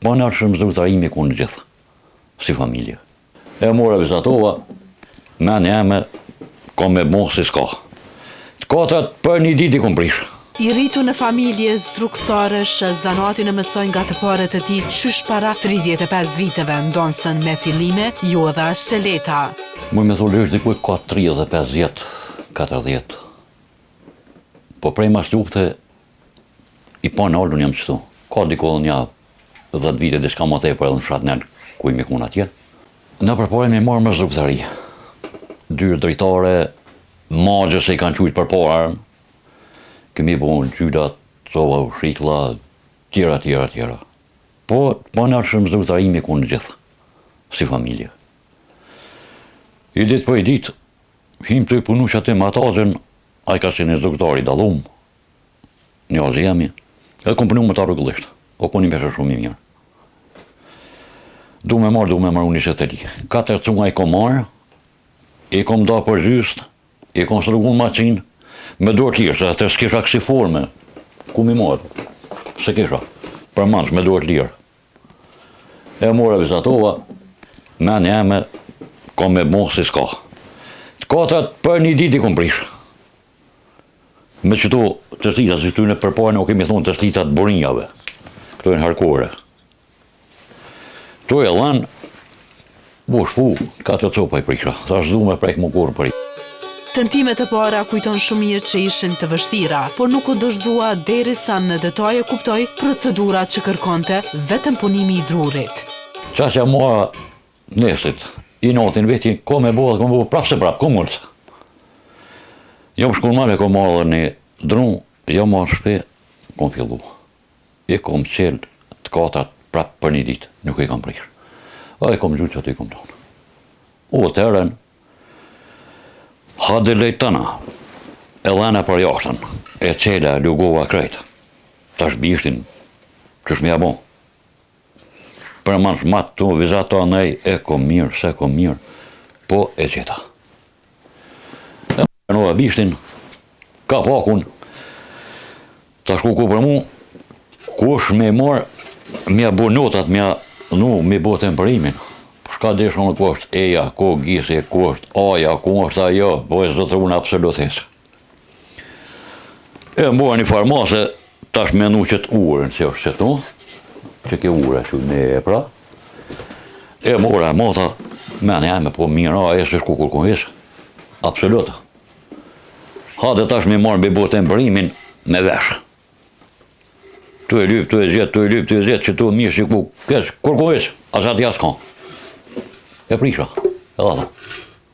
po në shumë zëvëtarimi ku në gjithë, si familje. E mora vizatova, me një me, ka me bon si s'ka. Të katrat për një dit I kom prish. I rritu në familje struktarësh, zanatin e mësoj nga të parët e tij qysh para 35 viteve, ndonësën me fillime, jo edhe shteleta. Muj me thollë është dikuj ka 35 vjetë, 40. Po prej mas lufte, I pa në alun jam qëtu. Ka dikollë një 10 vite dhe s'ka ma tepër edhe në fshat nërë, ku I me kun atje. Në përpare me marrë më zluftari. Dyrë drejtare, magjës se I kanë qujtë përparën, kemi bo në gjydat, sova u shikla, tjera. Po në shumë zluftari me kun në gjithë, si familje. I ditë për I ditë, him të I punu që atë më atazën, a I ka si një zluftari dalum, një azi jemi, edhe kom punu më ta rrugëllisht, o koni me shumë I mirë. Du me marrë unë që të li. 4 cunga I kom marrë, I kom da për gjyst, I kom sërgun maqinë, me dorë tjirë, se atë s'kisha kësi forme, ku mi marrë, se kisha, për manës me dorë tjirë. E mora vizatova, me një me, kom me bon si s'ka. Të katrat për një dit I kom prish. Me qëto të slita, si ty në përpare, o kemi thonë të slitat borinjave, këto e në harkore. To e lanë, bo shpu, 4 copa I prisha, sa shdu me prejkë më korë për I. Tentimet e para kujton shumë mirë që ishin të vështira, por nuk u dorëzua derisa në detaje kuptoi procedurat që kërkonte vetëm punimi I drurit. Qasja mua nesit, I notin vetin, ko me bo prapë se prapë, ko mëllës. Jo më shkull male, ko marrë një dru, jo marrë shpe, kom fillu. I kom qelë të katrat prapë për një ditë, nuk I kam prish. A I kom gjurë që aty I kom tonë. O të erën, hadë lejtëna, e lena për jashtën, e cela lugova krejtë. Tash bishtin, që shme bon. Për manë shmatë të vizata nej, e kom mirë, se kom mirë, po e qeta. E më nova bishtin, ka pakun, tash ku për mu, kush me marë, mja bo notat, me bo temperimin. Shka deshë në ku është eja, ku gjisi, ku është aja, ku është ajo, po e zotrunë absolutisë. E mbua një farmase, tash menu qëtë urën, që është qëtu, që ke ure që me e pra. E mora e mota, me një me po mirë, a e se shku kur kuhisë, absolutë. Hade tash me marë me bo temperimin me veshë. Tu e lyp, tu e zjetë, që tu e mirë që ku, kur kuhisë, asat jasë kanë. E prisha, e dhata.